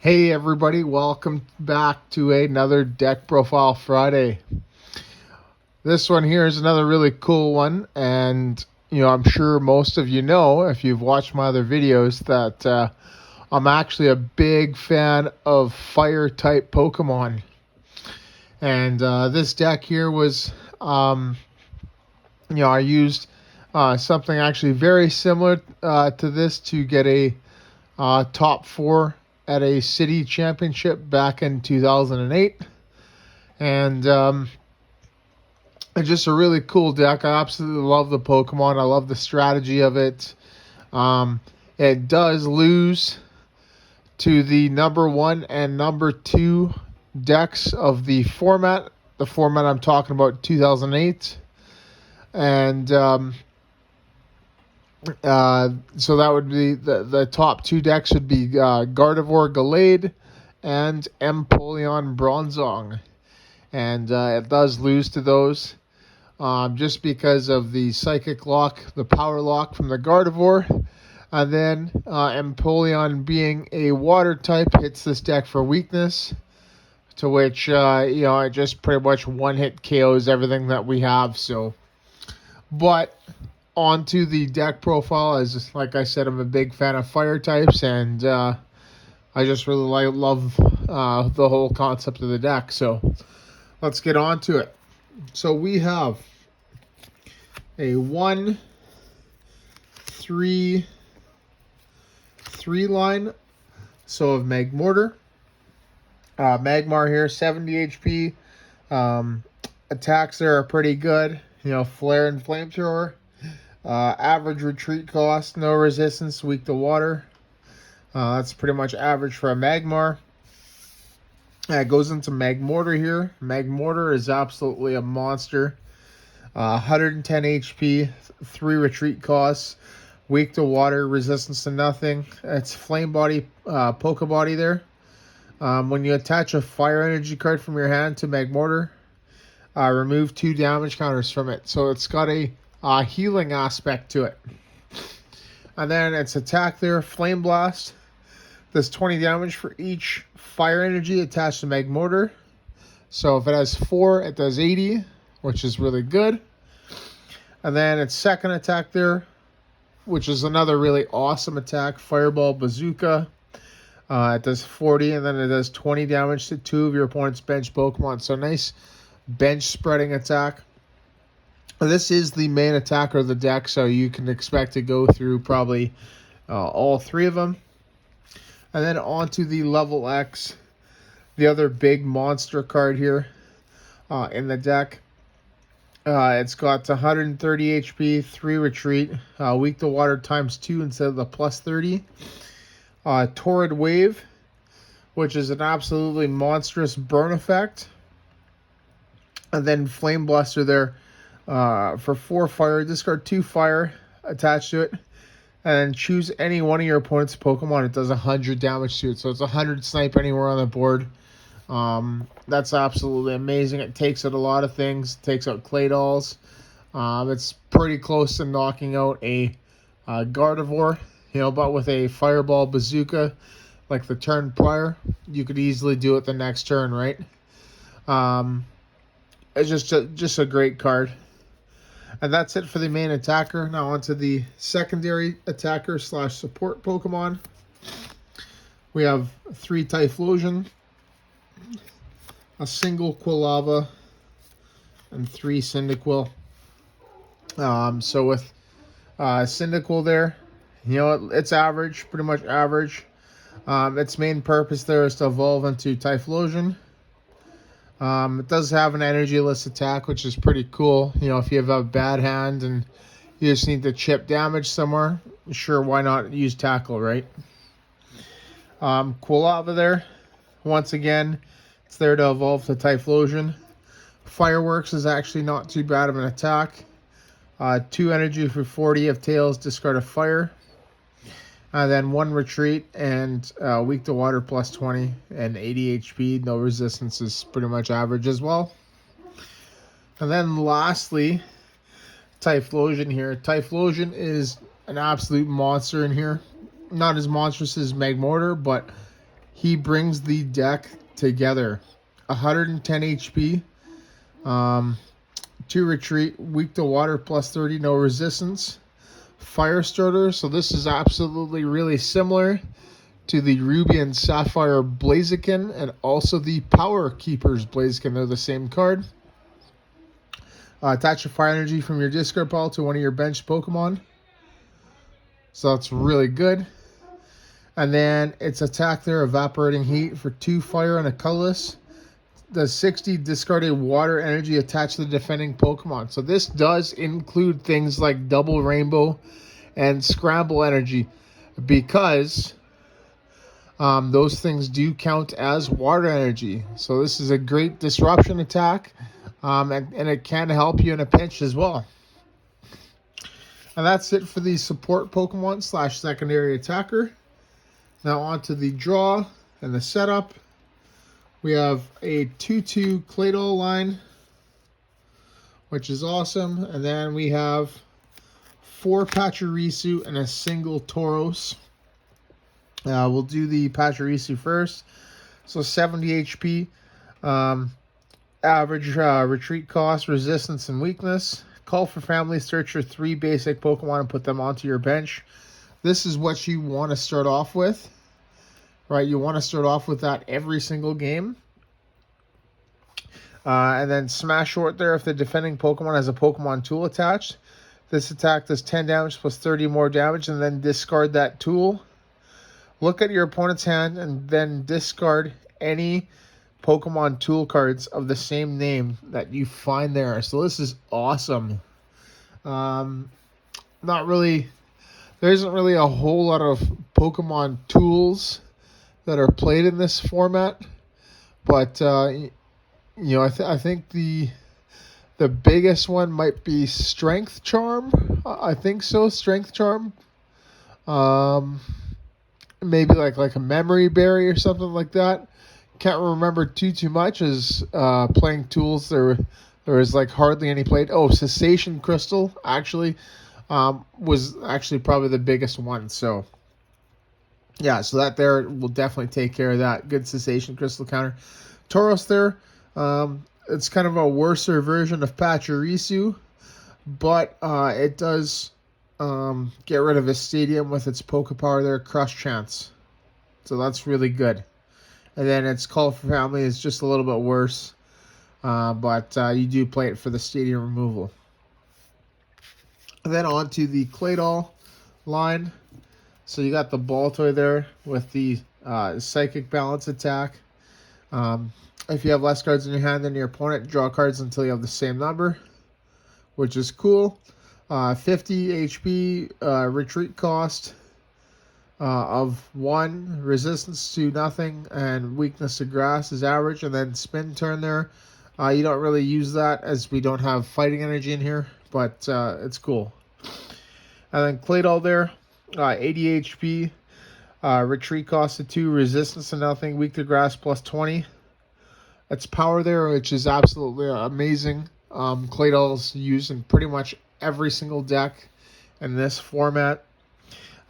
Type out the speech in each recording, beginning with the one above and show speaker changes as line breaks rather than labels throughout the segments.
Hey everybody, welcome back to another Deck Profile Friday. This one here is another really cool one, and I'm sure most of you know, if you've watched my other videos, that I'm actually a big fan of fire type Pokemon. And this deck here was, I used something actually very similar to this to get a top 4 at a city championship back in 2008. And it's just a really cool deck. I absolutely love the Pokemon. I love the strategy of it. It does lose to the number 1 and number 2 decks of the format. The format I'm talking about, 2008. And so that would be the top 2 decks would be Gardevoir Gallade and Empoleon Bronzong. And it does lose to those just because of the Psychic Lock, the Power Lock from the Gardevoir. And then Empoleon, being a water type, hits this deck for weakness, to which, it just pretty much one-hit KOs everything that we have. So, but onto the deck profile, as like I said, I'm a big fan of fire types, and I just really love the whole concept of the deck. So let's get on to it. So we have a 1, 3 line. So of Magmortar. Magmar here, 70 HP. Attacks there are pretty good. Flare and Flamethrower. Average retreat cost, no resistance, weak to water. That's pretty much average for a Magmar. It goes into Magmortar here. Magmortar is absolutely a monster. 110 HP, 3 retreat costs, weak to water, resistance to nothing. It's Flame Body, Poke Body there. When you attach a Fire Energy card from your hand to Magmortar, remove 2 damage counters from it. So it's got a healing aspect to it. And then its attack there, Flame Blast, does 20 damage for each fire energy attached to Magmortar. So if it has 4, it does 80, which is really good. And then its second attack there, which is another really awesome attack, Fireball Bazooka. It does 40, and then it does 20 damage to 2 of your opponent's bench Pokemon. So nice bench spreading attack. This is the main attacker of the deck, so you can expect to go through probably all 3 of them. And then onto the level X, the other big monster card here in the deck. It's got 130 HP, 3 retreat, weak to water ×2 instead of the +30. Torrid Wave, which is an absolutely monstrous burn effect. And then Flame Blaster there. For 4 fire, discard 2 fire attached to it, and choose any one of your opponent's Pokemon. It does 100 damage to it, so it's 100 snipe anywhere on the board. That's absolutely amazing. It takes out a lot of things. It takes out Claydols. It's pretty close to knocking out a Gardevoir, but with a Fireball Bazooka, like the turn prior, you could easily do it the next turn, right? It's just a great card. And that's it for the main attacker. Now onto the secondary attacker / support Pokemon. We have 3 Typhlosion, a single Quilava, and 3 Cyndaquil. So with Cyndaquil there, it's average, pretty much average. Its main purpose there is to evolve into Typhlosion. It does have an energyless attack, which is pretty cool. If you have a bad hand and you just need to chip damage somewhere, sure, why not use Tackle, right? Quilava there, once again, it's there to evolve to Typhlosion. Fireworks is actually not too bad of an attack. 2 energy for 40 of Tails, discard a fire. And then 1 retreat and weak to water +20 and 80 HP. No resistance is pretty much average as well. And then lastly, Typhlosion here. Typhlosion is an absolute monster in here. Not as monstrous as Magmortar, but he brings the deck together. 110 HP, 2 retreat, weak to water, plus 30, no resistance. Fire starter, so this is absolutely really similar to the Ruby and Sapphire Blaziken and also the Power Keepers Blaziken. They're the same card. Attach a fire energy from your discard pile to one of your bench Pokemon. So that's really good. And then its attack there, Evaporating Heat for 2 fire and a colorless. Does 60 discarded water energy attached to the defending Pokemon. So this does include things like Double Rainbow and Scramble energy, because those things do count as water energy. So this is a great disruption attack, and it can help you in a pinch as well. And that's it for the support Pokemon / secondary attacker. Now on to the draw and the setup. We have a 2/2 Claydol line, which is awesome. And then we have 4 Pachirisu and a single Tauros. We'll do the Pachirisu first. So 70 HP, average retreat cost, resistance, and weakness. Call for family, search your 3 basic Pokemon and put them onto your bench. This is what you want to start off with, right? You want to start off with that every single game. And then Smash Short there if the defending Pokemon has a Pokemon tool attached. This attack does 10 damage plus 30 more damage, and then discard that tool. Look at your opponent's hand and then discard any Pokemon tool cards of the same name that you find there. So this is awesome. There isn't really a whole lot of Pokemon tools that are played in this format, but I think the biggest one might be Strength Charm. I think so, Strength Charm. Maybe like a Memory Berry or something like that. Can't remember too much as playing tools. There was like hardly any played. Oh, Cessation Crystal actually was actually probably the biggest one. So yeah, so that there will definitely take care of that. Good Cessation Crystal counter. Tauros there, it's kind of a worser version of Pachirisu, but it does get rid of his stadium with its Pokepower there, Crush Chance. So that's really good. And then its Call for Family is just a little bit worse, but you do play it for the stadium removal. And then on to the Claydol line. So you got the Ball Toy there with the Psychic Balance attack. If you have less cards in your hand than your opponent, draw cards until you have the same number, which is cool. 50 HP, retreat cost of 1, resistance to nothing, and weakness to grass is average. And then spin turn there. You don't really use that as we don't have fighting energy in here, but it's cool. And then Claydol there, 80 HP, retreat cost of 2, resistance to nothing, weak to grass plus 20. Its power there, which is absolutely amazing. Claydol's used in pretty much every single deck in this format.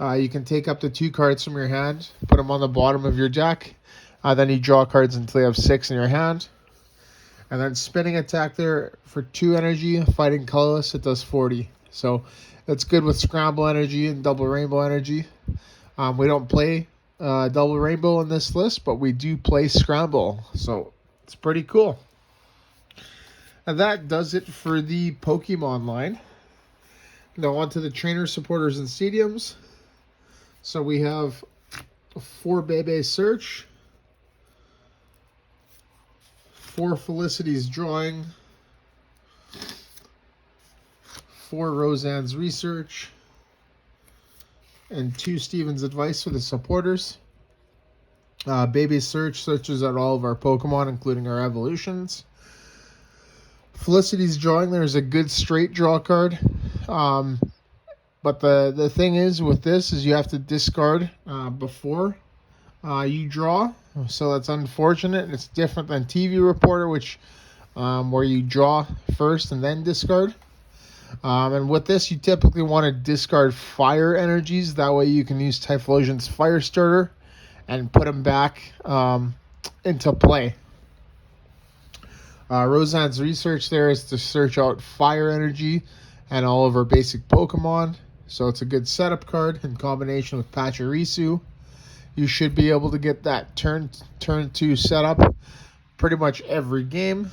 You can take up to 2 cards from your hand, put them on the bottom of your deck, then you draw cards until you have 6 in your hand. And then spinning attack there for 2 energy, fighting colorless, it does 40. So it's good with Scramble energy and Double Rainbow energy. We don't play Double Rainbow in this list, but we do play Scramble, so it's pretty cool. And that does it for the Pokemon line. Now on to the trainer, supporters, and stadiums. So we have 4 Bebe Search, 4 Felicity's Drawing, 4 Roseanne's Research, and 2 Steven's Advice for the supporters. Baby Search searches out all of our Pokemon, including our evolutions. Felicity's Drawing, there's a good straight draw card. But the thing is with this is you have to discard before you draw. So that's unfortunate. It's different than TV Reporter, which where you draw first and then discard. And with this, you typically want to discard fire energies. That way you can use Typhlosion's Fire Starter and put them back into play. Roseanne's research there is to search out fire energy and all of her basic Pokemon. So it's a good setup card in combination with Pachirisu. You should be able to get that turn 2 setup pretty much every game.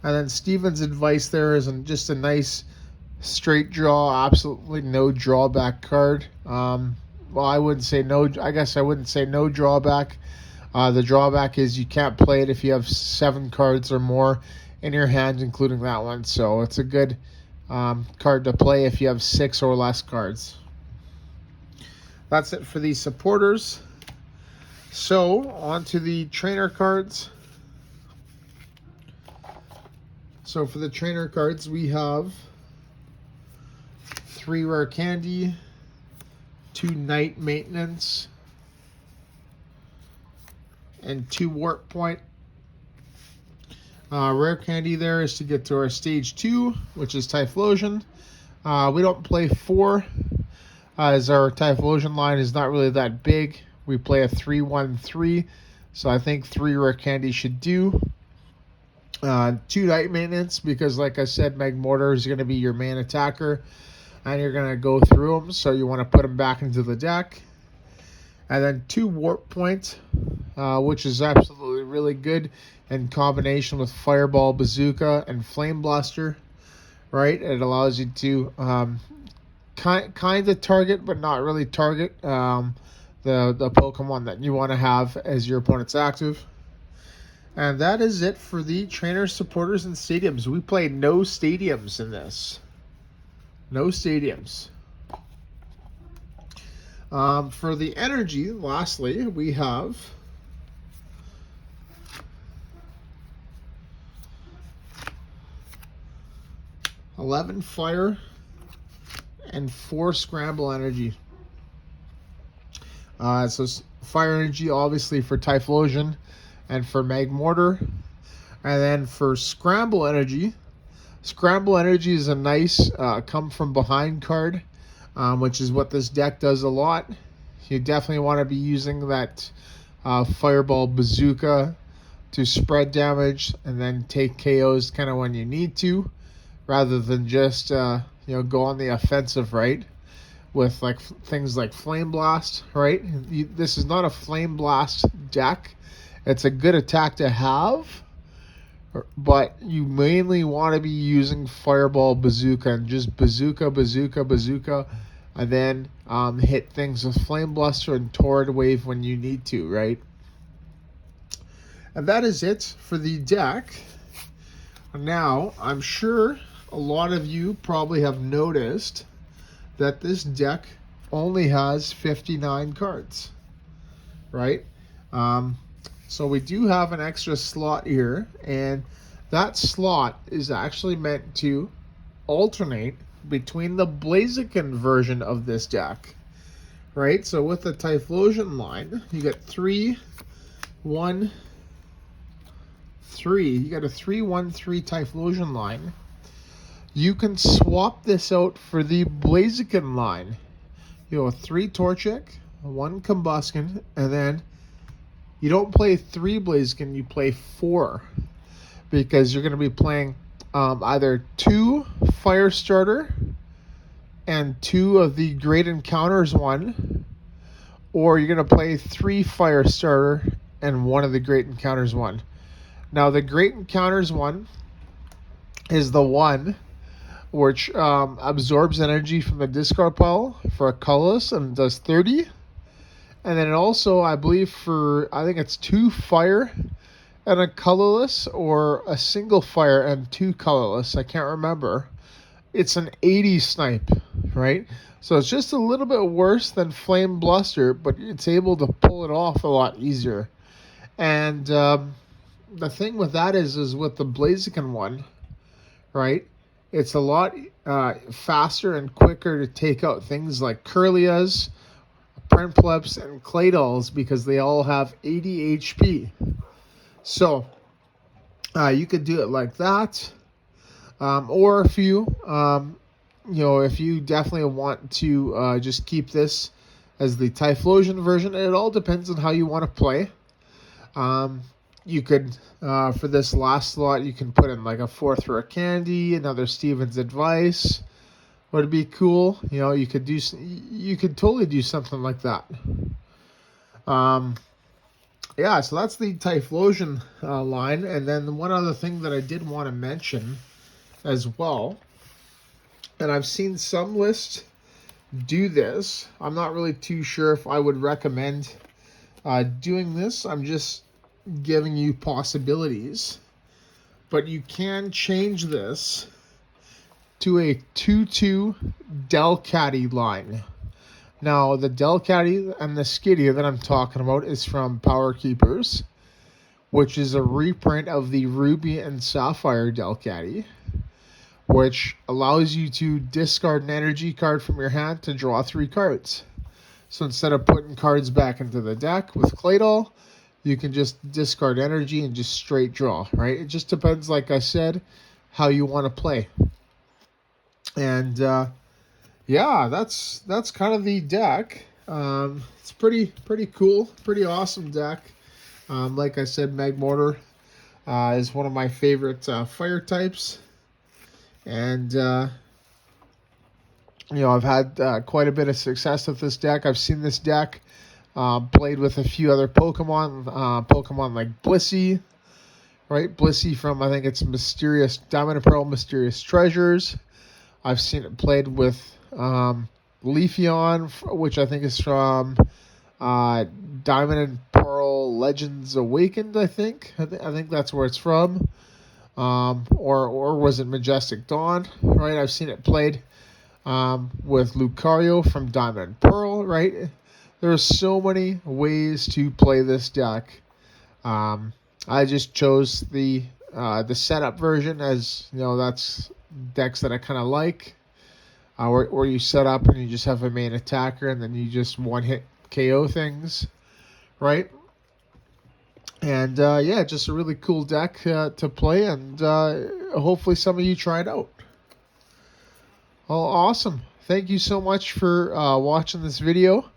And then Steven's advice there is just a nice straight draw, absolutely no drawback card. Well, I wouldn't say no. I guess I wouldn't say no drawback. The drawback is you can't play it if you have 7 cards or more in your hand, including that one. So it's a good card to play if you have 6 or less cards. That's it for these supporters. So on to the trainer cards. So for the trainer cards, we have 3 rare candy, 2 night maintenance, and 2 warp point. Rare candy there is to get to our stage 2, which is Typhlosion. We don't play 4, as our Typhlosion line is not really that big. We play a 3-1-3, so I think 3 rare candy should do. 2 night maintenance, because like I said, Magmortar is going to be your main attacker, and you're going to go through them, so you want to put them back into the deck. And then 2 warp points, which is absolutely really good in combination with Fireball, Bazooka, and Flame Blaster, right? It allows you to kind of target, but not really target the Pokemon that you want to have as your opponent's active. And that is it for the trainers, supporters, and stadiums. We play no stadiums in this. No stadiums. For the energy, lastly, we have $11 fire and 4 scramble energy. So fire energy, obviously, for Typhlosion and for Magmortar. And then for scramble energy is a nice come from behind card, which is what this deck does a lot. You definitely want to be using that Fireball, Bazooka to spread damage and then take KOs kind of when you need to, rather than just go on the offensive, right? With like things like Flame Blast, right? This is not a Flame Blast deck. It's a good attack to have, but you mainly want to be using Fireball, Bazooka, and just Bazooka, and then hit things with Flame Blaster and Torrid Wave when you need to, right? And that is it for the deck. Now, I'm sure a lot of you probably have noticed that this deck only has 59 cards, right? So we do have an extra slot here, and that slot is actually meant to alternate between the Blaziken version of this deck, right? So with the Typhlosion line, you get 3, 1, 3. You got a 3-1-3 Typhlosion line. You can swap this out for the Blaziken line. You know, 3 Torchic, 1 Combusken, and then you don't play 3 Blaziken, you play 4, because you're going to be playing either 2 Fire Starter and 2 of the Great Encounters 1, or you're going to play 3 Fire Starter and 1 of the Great Encounters 1. Now, the Great Encounters 1 is the one which absorbs energy from the discard pile for a colorless and does 30. And then it also, I believe, I think it's 2 fire and a colorless, or a single fire and 2 colorless. I can't remember. It's an 80 snipe, right? So it's just a little bit worse than Flame Bluster, but it's able to pull it off a lot easier. And the thing with that is with the Blaziken one, right? It's a lot faster and quicker to take out things like Curlias, Prinplups, and Claydols, because they all have 80 HP. So you could do it like that, or if you definitely want to just keep this as the Typhlosion version. It all depends on how you want to play. You could, for this last slot, you can put in like a 4th Rare Candy, another Steven's Advice. Would be cool. You know, you could totally do something like that. Yeah, so that's the Typhlosion line. And then one other thing that I did want to mention as well, and I've seen some lists do this. I'm not really too sure if I would recommend doing this. I'm just giving you possibilities. But you can change this to a 2-2 Delcatty line. Now, the Delcatty and the Skitty that I'm talking about is from Power Keepers, which is a reprint of the Ruby and Sapphire Delcatty, which allows you to discard an energy card from your hand to draw 3 cards. So instead of putting cards back into the deck with Claydol, you can just discard energy and just straight draw, right? It just depends, like I said, how you want to play. And yeah, that's kind of the deck. It's pretty cool, pretty awesome deck. Like I said, Magmortar is one of my favorite fire types, and you know, I've had quite a bit of success with this deck. I've seen this deck played with a few other Pokemon like Blissey, right? Blissey from, I think it's Mysterious Diamond and Pearl Mysterious Treasures. I've seen it played with Leafeon, which I think is from Diamond and Pearl Legends Awakened, I think. I think that's where it's from. Or was it Majestic Dawn, right? I've seen it played with Lucario from Diamond and Pearl, right? There's so many ways to play this deck. I just chose the setup version, as you know, that's decks that I kind of like, where you set up and you just have a main attacker and then you just one-hit KO things, right? And yeah, just a really cool deck to play, and hopefully some of you try it out. Well, awesome. Thank you so much for watching this video,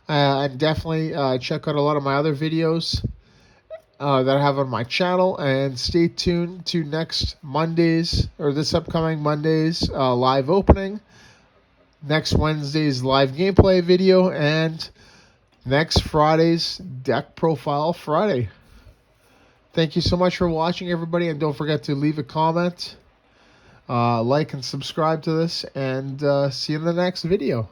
and definitely check out a lot of my other videos that I have on my channel, and stay tuned to next Monday's, or this upcoming Monday's live opening, next Wednesday's live gameplay video, and next Friday's deck profile Friday. Thank you so much for watching, everybody, and don't forget to leave a comment, like and subscribe to this, and see you in the next video.